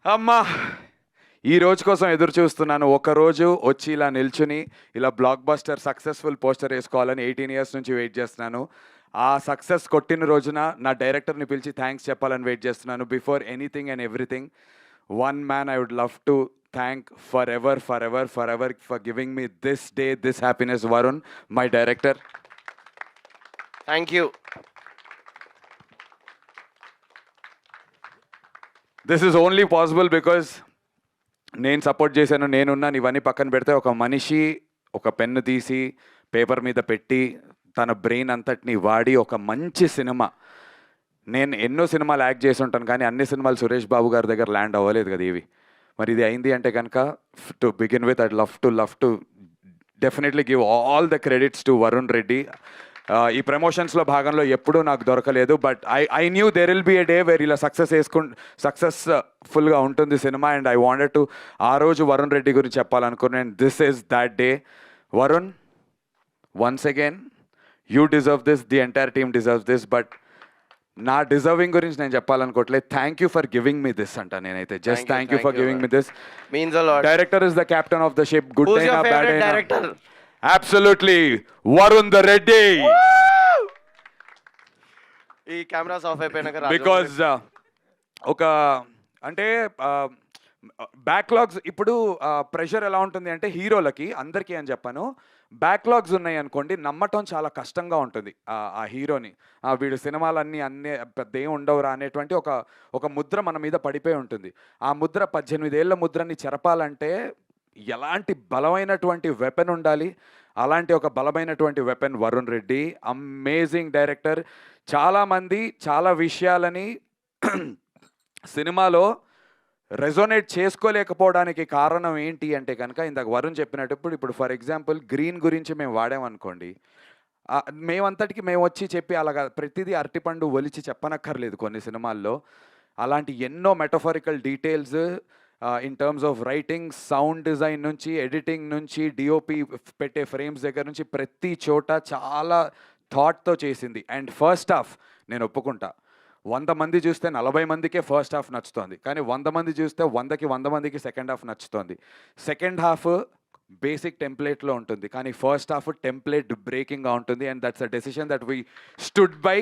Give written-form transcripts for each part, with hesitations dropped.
అమ్మా ఈ రోజు కోసం ఎదురు చూస్తున్నాను. ఒకరోజు వచ్చి ఇలా నిల్చుని ఇలా బ్లాక్ బస్టర్ సక్సెస్ఫుల్ పోస్టర్ వేసుకోవాలని 18 ఇయర్స్ నుంచి వెయిట్ చేస్తున్నాను. ఆ సక్సెస్ కొట్టిన రోజున నా డైరెక్టర్ని పిలిచి థ్యాంక్స్ చెప్పాలని వెయిట్ చేస్తున్నాను. Before anything and everything, one man I would love to thank forever for giving me this day, this happiness. Varun, my director. Thank you. This is only possible because నేను support చేశాను, నేనున్నాను. ఇవన్నీ పక్కన పెడితే ఒక మనిషి ఒక పెన్ను తీసి పేపర్ మీద పెట్టి తన బ్రెయిన్ అంతటిని వాడి ఒక మంచి సినిమా, నేను ఎన్నో సినిమాలు యాక్ట్ చేసి ఉంటాను కానీ అన్ని సినిమాలు సురేష్ బాబు గారి దగ్గర ల్యాండ్ అవ్వలేదు కదా ఇవి. మరి ఇది అయింది అంటే కనుక to begin with I'd love to definitely give all the credits to Varun Reddy. ఈ ప్రమోషన్స్లో భాగంలో ఎప్పుడూ నాకు దొరకలేదు, but I knew there will be a day where ఇలా సక్సెస్ఫుల్గా ఉంటుంది సినిమా. అండ్ ఐ వాంటెడ్ టు ఆ రోజు వరుణ్ రెడ్డి గురించి చెప్పాలనుకున్నాను. And this is that day. Varun, once again you deserve this, the entire team deserves this. But నా డిజర్వింగ్ గురించి నేను చెప్పాలనుకోవట్లేదు. Thank you for giving me this అంట నేనైతే. Just thank you for giving me this. Means a lot. Director is the captain of the ship. Good Who's అయినా your bad favorite అయినా director? Absolutely Varun the Reddy. ఈ cameras of అయిపోయినాక because ఒక అంటే backlogs ఇప్పుడు pressure ఎలా ఉంటుంది అంటే హీరోలకి అందరికీ అని చెప్పాను, బ్యాక్లాగ్స్ ఉన్నాయి అనుకోండి నమ్మటం చాలా కష్టంగా ఉంటుంది ఆ హీరోని. వీడు సినిమాలన్నీ పెద్ద ఏం ఉండవురా అనేటువంటి ఒక ముద్ర మన మీద పడిపోయి ఉంటుంది. ఆ ముద్ర 18 ఏళ్ల ముద్రని చెరపాలంటే ఎలాంటి బలమైనటువంటి వెపన్ ఉండాలి. అలాంటి ఒక బలమైనటువంటి weapon Varun Reddy. Amazing director. చాలామంది చాలా విషయాలని సినిమాలో రెజోనేట్ చేసుకోలేకపోవడానికి కారణం ఏంటి అంటే కనుక ఇందాక వరుణ్ చెప్పినప్పుడు ఇప్పుడు ఫర్ ఎగ్జాంపుల్ గ్రీన్ గురించి మేము వాడామనుకోండి, మేమంతటికి మేము వచ్చి చెప్పి అలాగా ప్రతిదీ అరటిపండు ఒలిచి చెప్పనక్కర్లేదు కొన్ని సినిమాల్లో. అలాంటి ఎన్నో metaphorical details in terms of writing, sound design నుంచి, ఎడిటింగ్ నుంచి, డిఓపి పెట్టే ఫ్రేమ్స్ దగ్గర నుంచి ప్రతి చోట చాలా థాట్తో చేసింది. అండ్ ఫస్ట్ హాఫ్ నేను ఒప్పుకుంటా, 100 మంది చూస్తే 40 మందికే ఫస్ట్ హాఫ్ నచ్చుతోంది, కానీ 100 మంది చూస్తే 100కి 100 మందికి సెకండ్ హాఫ్ నచ్చుతోంది. సెకండ్ హాఫ్ బేసిక్ టెంప్లెట్లో ఉంటుంది, కానీ ఫస్ట్ హాఫ్ టెంప్లెట్ బ్రేకింగ్గా ఉంటుంది. And that's a decision that we stood by.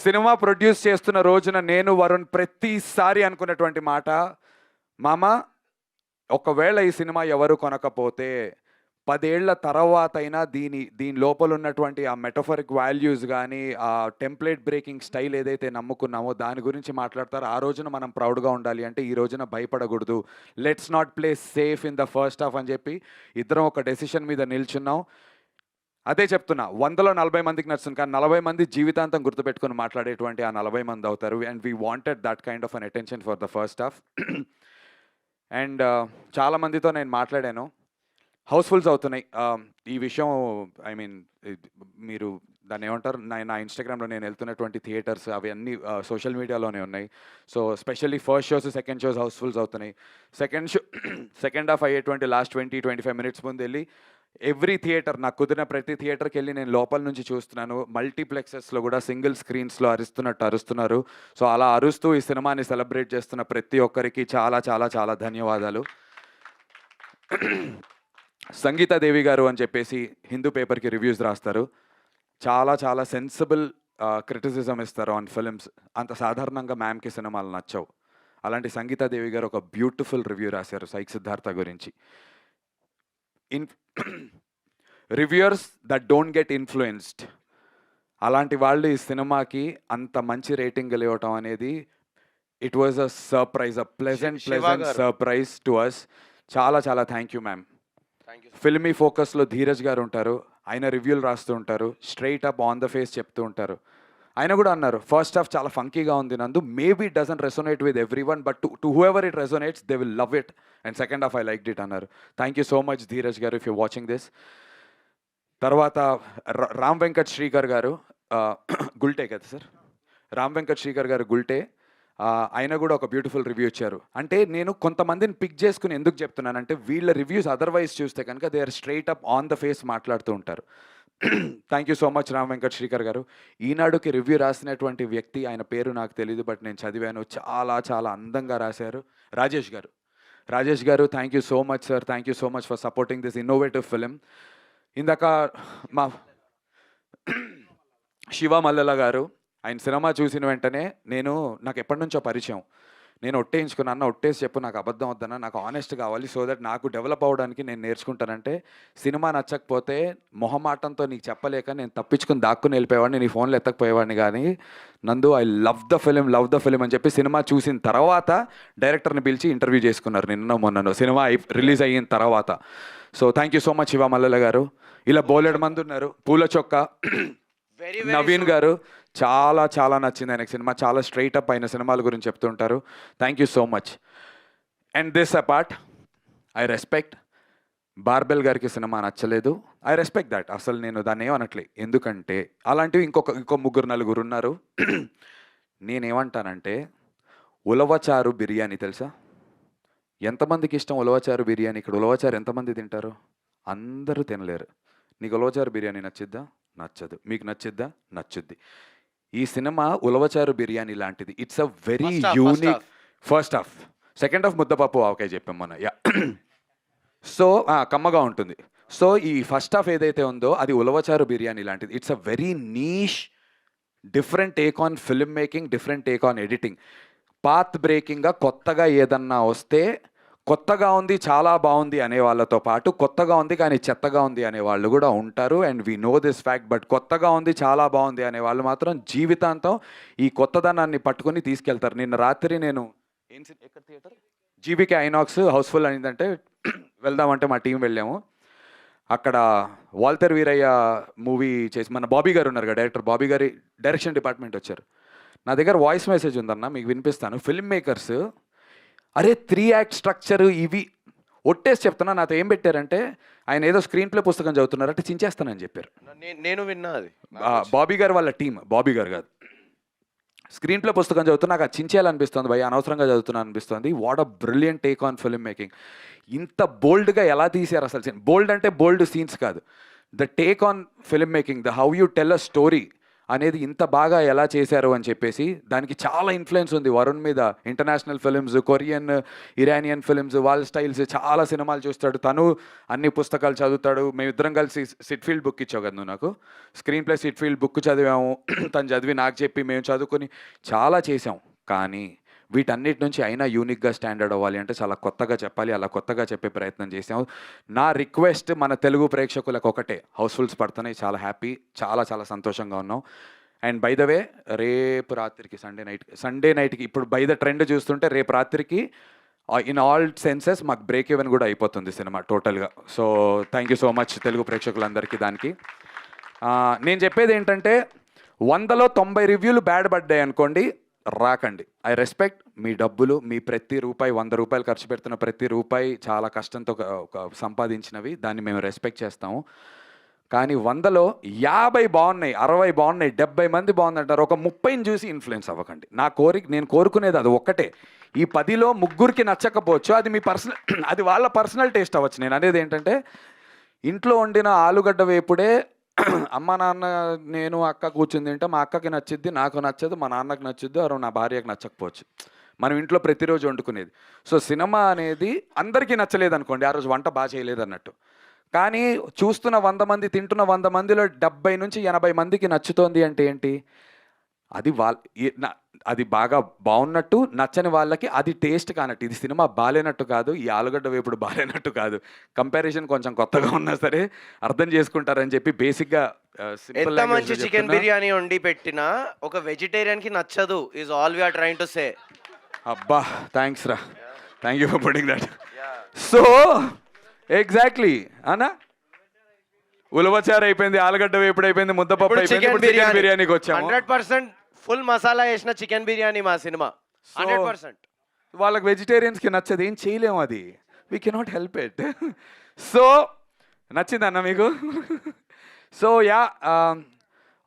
సినిమా ప్రొడ్యూస్ చేస్తున్న రోజున నేను వరుణ్ ప్రతిసారి అనుకున్నటువంటి మాట, మామ ఒకవేళ ఈ సినిమా ఎవరు కొనకపోతే 10 ఏళ్ల తర్వాత అయినా దీని లోపల ఉన్నటువంటి ఆ మెటఫరిక్ వాల్యూస్ కానీ ఆ టెంప్లెట్ బ్రేకింగ్ స్టైల్ ఏదైతే నమ్ముకున్నామో దాని గురించి మాట్లాడతారు. ఆ రోజున మనం ప్రౌడ్గా ఉండాలి అంటే ఈ రోజున భయపడకూడదు. Let's not play safe in the first half అని చెప్పి ఇద్దరం ఒక డెసిషన్ మీద నిల్చున్నాం. అదే చెప్తున్నా, 100లో 40 మందికి నచ్చుతుంది, కానీ 40 మంది జీవితాంతం గుర్తుపెట్టుకుని మాట్లాడేటువంటి ఆ 40 మంది అవుతారు. And we wanted that kind of an attention for the first half. అండ్ చాలామందితో నేను మాట్లాడాను, హౌస్ఫుల్స్ అవుతున్నాయి. ఈ విషయం ఐ మీన్ మీరు దాన్ని ఏమంటారు, నా ఇన్స్టాగ్రామ్లో నేను వెళ్తున్నటువంటి థియేటర్స్ అవి అన్నీ సోషల్ మీడియాలోనే ఉన్నాయి. So specially first shows second shows housefuls అవుతున్నాయి. సెకండ్ హాఫ్ అయ్యేటువంటి లాస్ట్ 20-25 మినిట్స్ ముందు వెళ్ళి ఎవ్రీ థియేటర్, నాకు కుదిరిన ప్రతి థియేటర్కి వెళ్ళి నేను లోపల నుంచి చూస్తున్నాను. మల్టీప్లెక్సెస్లో కూడా సింగిల్ స్క్రీన్స్లో అరుస్తున్నారు. సో అలా అరుస్తూ ఈ సినిమాని సెలబ్రేట్ చేస్తున్న ప్రతి ఒక్కరికి చాలా చాలా చాలా ధన్యవాదాలు. సంగీతాదేవి గారు అని చెప్పేసి హిందూ పేపర్కి రివ్యూస్ రాస్తారు. చాలా చాలా సెన్సిబుల్ క్రిటిసిజం ఇస్తారు ఆన్ ఫిలిమ్స్. అంత సాధారణంగా మ్యామ్కి సినిమాలు నచ్చవు. అలాంటి సంగీతాదేవి గారు ఒక బ్యూటిఫుల్ రివ్యూ రాశారు సైక్ సిద్ధార్థ గురించి. Reviewers that don't get influenced, అలాంటి వాళ్ళు ఈ సినిమాకి అంత మంచి రేటింగ్ ఇవ్వటం అనేది it was a surprise, a pleasant surprise to us. చాలా చాలా థ్యాంక్ యూ మ్యామ్. ఫిల్మీ ఫోకస్లో ధీరజ్ గారు ఉంటారు, ఆయన రివ్యూలు రాస్తూ ఉంటారు, straight up on the face చెప్తూ ఉంటారు. ఆయన కూడా అన్నారు ఫస్ట్ హాఫ్ చాలా ఫంకీగా ఉంది Nandu, maybe it doesn't resonate with everyone, but to whoever it resonates they will love it. And second half I liked it అన్నారు. Thank you so much Dheeraj గారు ఇఫ్ యూ వాచింగ్ దిస్. తర్వాత రామ్ వెంకట్ శ్రీకర్ గారు, గుల్టే కదా sir, Ram Venkat Srikar గారు గుల్టే, ఆయన కూడా ఒక beautiful review ఇచ్చారు. అంటే నేను కొంతమందిని పిక్ చేసుకుని ఎందుకు చెప్తున్నానంటే వీళ్ళ రివ్యూస్ అదర్వైజ్ చూస్తే కనుక they are straight up on the face మాట్లాడుతూ ఉంటారు. Thank you so much Ram Venkat Srikar గారు. ఈనాడుకి రివ్యూ రాసినటువంటి వ్యక్తి, ఆయన పేరు నాకు తెలీదు, బట్ నేను చదివాను. చాలా చాలా అందంగా రాశారు. రాజేష్ గారు. రాజేష్ గారు, thank you so much sir. Thank you so much for supporting this innovative film. ఇందాక మా శివ మల్లెల గారు, ఆయన సినిమా చూసిన వెంటనే నాకు ఎప్పటి నుంచో పరిచయం. నేను ఒట్టేయించుకున్నా, అన్న ఒట్టేసి చెప్పు, నాకు అబద్ధం వద్దన్నా, నాకు ఆనెస్ట్ కావాలి, సో దట్ నాకు డెవలప్ అవ్వడానికి నేను నేర్చుకుంటానంటే, సినిమా నచ్చకపోతే మొహమాటంతో నీకు చెప్పలేక నేను తప్పించుకుని దాక్కుని వెళ్ళిపోయేవాడిని, నీ ఫోన్లో ఎత్తకపోయేవాడిని. కానీ నందు, ఐ లవ్ ద ఫిలిం అని చెప్పి సినిమా చూసిన తర్వాత డైరెక్టర్ని పిలిచి ఇంటర్వ్యూ చేసుకున్నారు మొన్నను సినిమా రిలీజ్ అయిన తర్వాత. So thank you so much Siva Mallela గారు. ఇలా బోలెడు మంది ఉన్నారు. పూల చొక్క నవీన్ గారు, చాలా చాలా నచ్చింది ఆయనకు సినిమా. చాలా స్ట్రైట్ అప్ అయిన సినిమాల గురించి చెప్తుంటారు. Thank you so much. And this apart, I respect barbell గారికి సినిమా నచ్చలేదు. I respect that. అసలు నేను దాన్ని ఏమనట్లే. ఎందుకంటే అలాంటివి ఇంకో ముగ్గురు నలుగురు ఉన్నారు. నేనేమంటానంటే, ఉలవచారు బిర్యానీ తెలుసా? ఎంతమందికి ఇష్టం ఉలవచారు బిర్యానీ? ఇక్కడ ఉలవచారు ఎంతమంది తింటారు? అందరూ తినలేరు. నీకు ఉలవచారు బిర్యానీ నచ్చిద్దా? నచ్చదు. మీకు నచ్చిద్దా? నచ్చుద్ది. ఈ సినిమా ఉలవచారు బిర్యానీ లాంటిది. It's a very unique. First half, second half ముద్దపప్పు ఆవకాయ చెప్పాం మన. యా, సో కమ్మగా ఉంటుంది. సో ఈ ఫస్ట్ హాఫ్ ఏదైతే ఉందో అది ఉలవచారు బిర్యానీ లాంటిది. It's a very niche, different take on film making, different take on editing. Path బ్రేకింగ్గా కొత్తగా ఏదన్నా వస్తే, కొత్తగా ఉంది చాలా బాగుంది అనే వాళ్ళతో పాటు కొత్తగా ఉంది కానీ చెత్తగా ఉంది అనే వాళ్ళు కూడా ఉంటారు. And we know this fact. But కొత్తగా ఉంది చాలా బాగుంది అనే వాళ్ళు మాత్రం జీవితాంతం ఈ కొత్తదనాన్ని పట్టుకొని తీసుకెళ్తారు. నిన్న రాత్రి నేను ఎక్కడ థియేటర్, జీబీకే ఐనాక్స్ హౌస్ఫుల్ అయిందంటే వెళ్దామంటే మా టీం వెళ్ళాము. అక్కడ వాల్టర్ వీరయ్య మూవీ చేసి మన బాబీ గారు ఉన్నారు కదా, డైరెక్టర్ బాబీ గారి డైరెక్షన్ డిపార్ట్మెంట్ వచ్చారు. నా దగ్గర వాయిస్ మెసేజ్ ఉందన్న, మీకు వినిపిస్తాను. ఫిల్మ్ మేకర్స్ అరే 3 యాక్ట్ స్ట్రక్చర్ ఇవి ఒట్టేసి చెప్తున్నా. నాతో ఏం పెట్టారంటే, ఆయన ఏదో స్క్రీన్ ప్లే పుస్తకం చదువుతున్నారంటే చించేస్తానని చెప్పారు. నేను విన్నా అది. బాబీ గారు వాళ్ళ టీం, బాబీ గారు కాదు. స్క్రీన్ ప్లే పుస్తకం చదువుతున్నా, నాకు అది చించేయాలనిపిస్తుంది భయ, అనవసరంగా చదువుతున్నా అనిపిస్తుంది. What a brilliant take on film making. ఇంత బోల్డ్గా ఎలా తీశారు అసలు. బోల్డ్ అంటే బోల్డ్ సీన్స్ కాదు, the take on film making, the how you tell a story అనేది ఇంత బాగా ఎలా చేశారు అని చెప్పేసి. దానికి చాలా ఇన్ఫ్లుయెన్స్ ఉంది వరుణ్ మీద. International films, Korean, Iranian films, వాళ్ళ స్టైల్స్, చాలా సినిమాలు చూస్తాడు తను, అన్ని పుస్తకాలు చదువుతాడు. మేమిద్దరం కలిసి సిట్ఫీల్డ్ బుక్ ఇచ్చావు కదా నువ్వు నాకు, స్క్రీన్ ప్లే సిట్ఫీల్డ్ బుక్ చదివాము. తను చదివి నాకు చెప్పి మేము చదువుకొని చాలా చేసాం. కానీ వీటన్నిటి నుంచి అయినా యూనిక్గా స్టాండర్డ్ అవ్వాలి అంటే చాలా కొత్తగా చెప్పాలి. అలా కొత్తగా చెప్పే ప్రయత్నం చేసాము. నా రిక్వెస్ట్ మన తెలుగు ప్రేక్షకులకు ఒకటే, హౌస్ఫుల్స్ పడుతున్నాయి, చాలా హ్యాపీ, చాలా చాలా సంతోషంగా ఉన్నాం. అండ్ బై ద వే, రేపు రాత్రికి సండే నైట్కి ఇప్పుడు బై ద ట్రెండ్ చూస్తుంటే రేపు రాత్రికి ఇన్ ఆల్ సెన్సెస్ మాకు బ్రేక్ ఈవెన్ కూడా అయిపోతుంది సినిమా టోటల్గా. So thank you so much Telugu ప్రేక్షకులందరికీ. దానికి నేను చెప్పేది ఏంటంటే, 100లో 90 రివ్యూలు బ్యాడ్ పడ్డాయి అనుకోండి, రాకండి. ఐ రెస్పెక్ట్ మీ డబ్బులు, మీ ప్రతి రూపాయి, 100 రూపాయలు ఖర్చు పెడుతున్న ప్రతి రూపాయి చాలా కష్టంతో సంపాదించినవి, దాన్ని మేము రెస్పెక్ట్ చేస్తాము. కానీ 100లో 50 బాగున్నాయి, 60 బాగున్నాయి, 70 మంది బాగుందంటారు, ఒక 30ని చూసి ఇన్ఫ్లుయెన్స్ అవ్వకండి. నేను కోరుకునేది అది ఒక్కటే. ఈ 10లో ముగ్గురికి నచ్చకపోవచ్చు, అది మీ పర్సనల్ అది వాళ్ళ పర్సనల్ టేస్ట్ అవ్వచ్చు. నేను అనేది ఏంటంటే, ఇంట్లో వండిన ఆలుగడ్డ వేపుడే అమ్మ నాన్న నేను అక్క కూర్చుని తింటే మా అక్కకి నచ్చిద్ది, నాకు నచ్చదు, మా నాన్నకి నచ్చుద్ది, అరే నా భార్యకి నచ్చకపోవచ్చు. మనం ఇంట్లో ప్రతిరోజు వండుకునేది. సో సినిమా అనేది అందరికీ నచ్చలేదు అనుకోండి, ఆ రోజు వంట బాగా చేయలేదు అన్నట్టు. కానీ చూస్తున్న 100 మంది, తింటున్న 100 మందిలో 70 నుంచి 80 మందికి నచ్చుతోంది అంటే ఏంటి? అది అది బాగా బాగున్నట్టు, నచ్చని వాళ్ళకి అది టేస్ట్ కానట్టు. ఇది సినిమా బాలేనట్టు కాదు, ఈ ఆలుగడ్డ వేపుడు బాలేనట్టు కాదు. కంపారిజన్ కొంచెం కొత్తగా ఉన్నా సరే అర్థం చేసుకుంటారని చెప్పి బేసిక్గా ఎంత మంచి చికెన్ బిర్యానీ వండి పెట్టినా ఒక వెజిటేరియన్ కి నచ్చదు, is all we are trying to say. అబ్బా థ్యాంక్స్ రా, thank you for putting that. So exactly అన్నా, ఉలవచారు అయిపోయింది, ఆలుగడ్డ వేపుడు అయిపోయింది, ముద్దపప్పు అయిపోయింది, చికెన్ బిర్యానీకి వచ్చాము. 100% ఫుల్ మసాలా వేసిన చికెన్ బిర్యానీ మా సినిమా. 100% వాళ్ళకి వెజిటేరియన్స్కి నచ్చదు, ఏం చేయలేము, అది we cannot help it. So నచ్చిందన్న మీకు? So yeah,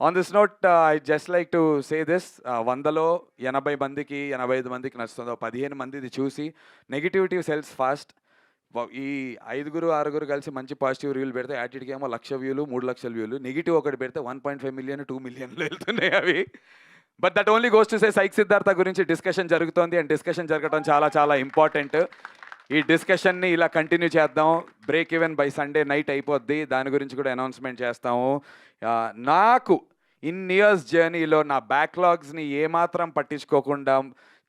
on this note I just like to say this, 100లో 80 మందికి 85 మందికి నచ్చుతుందో, 15 మంది ఇది చూసి నెగిటివిటీ సెల్స్ ఫాస్ట్. ఈ 6 కలిసి మంచి పాజిటివ్ రివ్యూలు పెడితే యాటిట్యూడ్కి ఏమో 1,00,000 వ్యూలు 3,00,000 వ్యూలు, నెగిటివ్ ఒకటి పెడితే 1.5 మిలియన్ 2 మిలియన్లు వెళ్తున్నాయి అవి. But that only goes to say psych Siddhartha గురించి డిస్కషన్ జరుగుతోంది అండ్ డిస్కషన్ జరగడం చాలా చాలా ఇంపార్టెంట్. ఈ డిస్కషన్ని ఇలా కంటిన్యూ చేద్దాం. Break even by Sunday night అయిపోద్ది, దాని గురించి కూడా అనౌన్స్మెంట్ చేస్తాము. నాకు ఇయర్స్ జర్నీలో నా బ్యాక్లాగ్స్ని ఏమాత్రం పట్టించుకోకుండా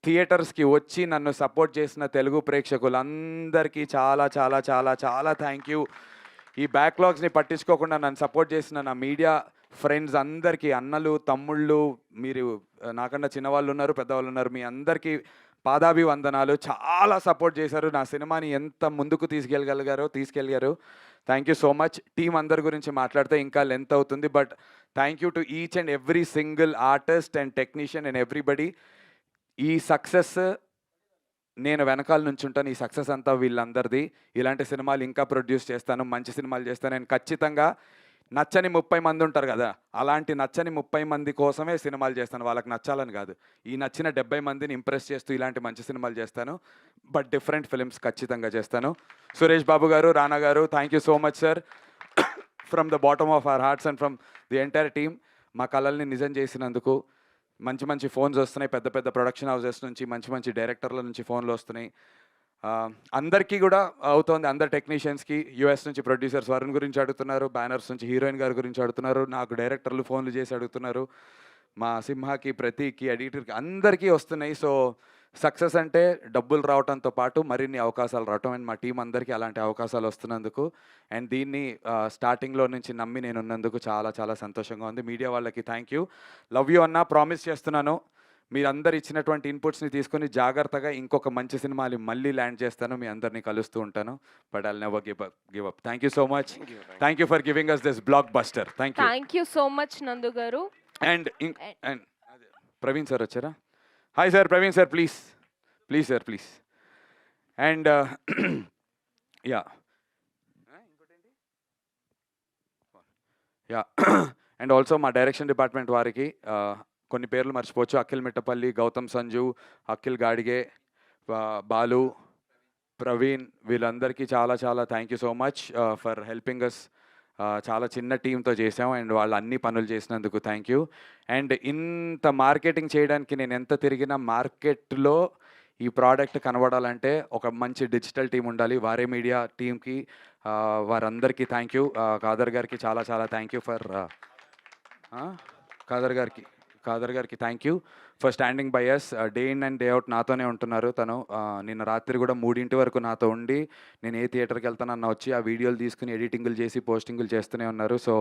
థియేటర్స్కి వచ్చి నన్ను సపోర్ట్ చేసిన తెలుగు ప్రేక్షకులందరికీ చాలా చాలా చాలా చాలా థ్యాంక్ యూ. ఈ బ్యాక్లాగ్స్ని పట్టించుకోకుండా నన్ను సపోర్ట్ చేసిన నా మీడియా ఫ్రెండ్స్ అందరికీ, అన్నలు తమ్ముళ్ళు, మీరు నాకన్నా చిన్నవాళ్ళు ఉన్నారు, పెద్దవాళ్ళు ఉన్నారు, మీ అందరికీ పాదాభివందనాలు. చాలా సపోర్ట్ చేశారు, నా సినిమాని ఎంత ముందుకు తీసుకెళ్ళగారు. Thank you so much. Team అందరి గురించి మాట్లాడితే ఇంకా లెంత్ అవుతుంది, but thank you to each and every single artist and technician and everybody. ఈ సక్సెస్ నేను వెనకాల నుంచి ఉంటాను. ఈ సక్సెస్ అంతా వీళ్ళందరిది. ఇలాంటి సినిమాలు ఇంకా ప్రొడ్యూస్ చేస్తాను, మంచి సినిమాలు చేస్తాను. నేను ఖచ్చితంగా నచ్చని 30 మంది ఉంటారు కదా, అలాంటి నచ్చని 30 మంది కోసమే సినిమాలు చేస్తాను, వాళ్ళకి నచ్చాలని కాదు. ఈ నచ్చిన 70 మందిని ఇంప్రెస్ చేస్తూ ఇలాంటి మంచి సినిమాలు చేస్తాను, బట్ డిఫరెంట్ ఫిల్మ్స్ ఖచ్చితంగా చేస్తాను. సురేష్ బాబు గారు, రానా గారు, thank you so much sir, from the bottom of our hearts and from the entire team. మా కళల్ని నిజం చేసినందుకు. మంచి మంచి ఫోన్స్ వస్తున్నాయి, పెద్ద పెద్ద ప్రొడక్షన్ హౌసెస్ నుంచి, మంచి మంచి డైరెక్టర్ల నుంచి ఫోన్లు వస్తున్నాయి. అందరికీ కూడా అవుతోంది, అందరు టెక్నీషియన్స్కి. యూఎస్ నుంచి ప్రొడ్యూసర్స్ వరుణ్ గురించి అడుగుతున్నారు, బ్యానర్స్ నుంచి హీరోయిన్ గారి గురించి అడుగుతున్నారు, నాకు డైరెక్టర్లు ఫోన్లు చేసి అడుగుతున్నారు, మా సింహాకి, ప్రతీక్కి, ఎడిటర్కి, అందరికీ వస్తున్నాయి. సో సక్సెస్ అంటే డబ్బులు రావడంతో పాటు మరిన్ని అవకాశాలు రావటం, అండ్ మా టీం అందరికీ అలాంటి అవకాశాలు వస్తున్నందుకు అండ్ దీన్ని స్టార్టింగ్లో నుంచి నమ్మి నేను ఉన్నందుకు చాలా చాలా సంతోషంగా ఉంది. మీడియా వాళ్ళకి థ్యాంక్ యూ. లవ్ యూ అన్న, ప్రామిస్ చేస్తున్నాను మీరందరు ఇచ్చినటువంటి ఇన్పుట్స్ని తీసుకొని జాగ్రత్తగా ఇంకొక మంచి సినిమాలు మళ్ళీ ల్యాండ్ చేస్తాను, మీ అందరినీ కలుస్తూ ఉంటాను. But I'll never give up. Thank you so much. Thank you for giving us this blockbuster. Thank you so much Nandu గారు. అండ్ ప్రవీణ్ సార్ వచ్చారా? Hi sir, Praveen sir, please sir, please. And ya and also మా direction department వారికి కొన్ని పేర్లు మర్చిపోవచ్చు. అఖిల్ మిట్టపల్లి, గౌతమ్ సంజు, అఖిల్ గాడిగే, బాలు, ప్రవీణ్, వీళ్ళందరికీ చాలా చాలా thank you so much for helping us. చాలా చిన్న టీంతో చేసాం అండ్ వాళ్ళు అన్ని పనులు చేసినందుకు థ్యాంక్ యూ. అండ్ ఇంత మార్కెటింగ్ చేయడానికి నేను ఎంత తిరిగినా మార్కెట్లో ఈ ప్రోడక్ట్ కనబడాలంటే ఒక మంచి డిజిటల్ టీం ఉండాలి. వారే మీడియా టీంకి, వారందరికీ థ్యాంక్ యూ. కాదర్ గారికి చాలా చాలా థ్యాంక్ యూ ఫర్ కాదర్ గారికి thank you for standing by us. Day in and day out నాతోనే ఉంటున్నారు. తను నిన్న రాత్రి కూడా 3 వరకు నాతో ఉండి, నేను ఏ థియేటర్కి వెళ్తానన్నా వచ్చి ఆ వీడియోలు తీసుకుని ఎడిటింగులు చేసి పోస్టింగులు చేస్తూనే ఉన్నారు. సో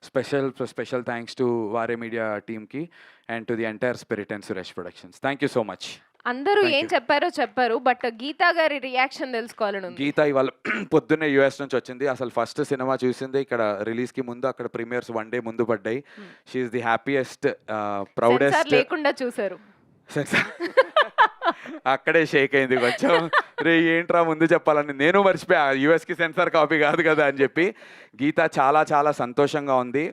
స్పెషల్ థ్యాంక్స్ టు వారే మీడియా టీమ్కి and to the entire spirit and Suresh productions. Thank you so much. అందరూ ఏం చెప్పారు, బట్ గీతా గారి రియాక్షన్ తెలుసుకోవాలని. గీత ఇవాళ పొద్దున్నే యూఎస్ నుంచి వచ్చింది. అసలు ఫస్ట్ సినిమా చూసింది ఇక్కడ రిలీజ్కి ముందు, అక్కడ ప్రీమియర్స్ 1 డే ముందు పడ్డాయి. షీఈస్ ది హ్యాపీయెస్ట్, ప్రౌడెస్ట్ లేకుండా చూసారు. అక్కడే షేక్ అయింది కొంచెం. రే ఏంట్రా ముందు చెప్పాలని, నేను మర్చిపోయా యూఎస్కి సెన్సార్ కాపీ కాదు కదా అని చెప్పి. గీత చాలా చాలా సంతోషంగా ఉంది.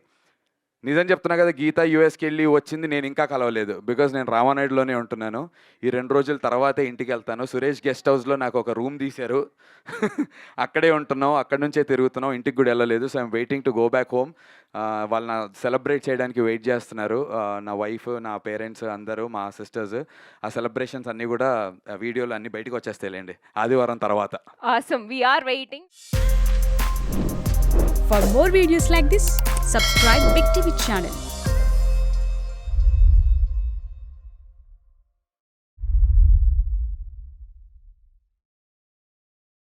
నిజం చెప్తున్నా కదా, గీత యూఎస్కి వెళ్ళి వచ్చింది, నేను ఇంకా కలవలేదు. బికాజ్ నేను రామానాయుడులోనే ఉంటున్నాను. ఈ 2 రోజుల తర్వాతే ఇంటికి వెళ్తాను. సురేష్ గెస్ట్ హౌస్లో నాకు ఒక రూమ్ తీశారు, అక్కడే ఉంటున్నాం, అక్కడి నుంచే తిరుగుతున్నాం, ఇంటికి కూడా వెళ్ళలేదు. So I'm waiting to go back home. వాళ్ళు నా సెలబ్రేట్ చేయడానికి వెయిట్ చేస్తున్నారు, నా వైఫ్, నా పేరెంట్స్ అందరూ, మా సిస్టర్స్. ఆ సెలబ్రేషన్స్ అన్నీ కూడా వీడియోలు అన్నీ బయటకు వచ్చేస్తాయిలేండి ఆదివారం తర్వాత. Awesome. We are waiting. For more videos like this, subscribe Big TV channel.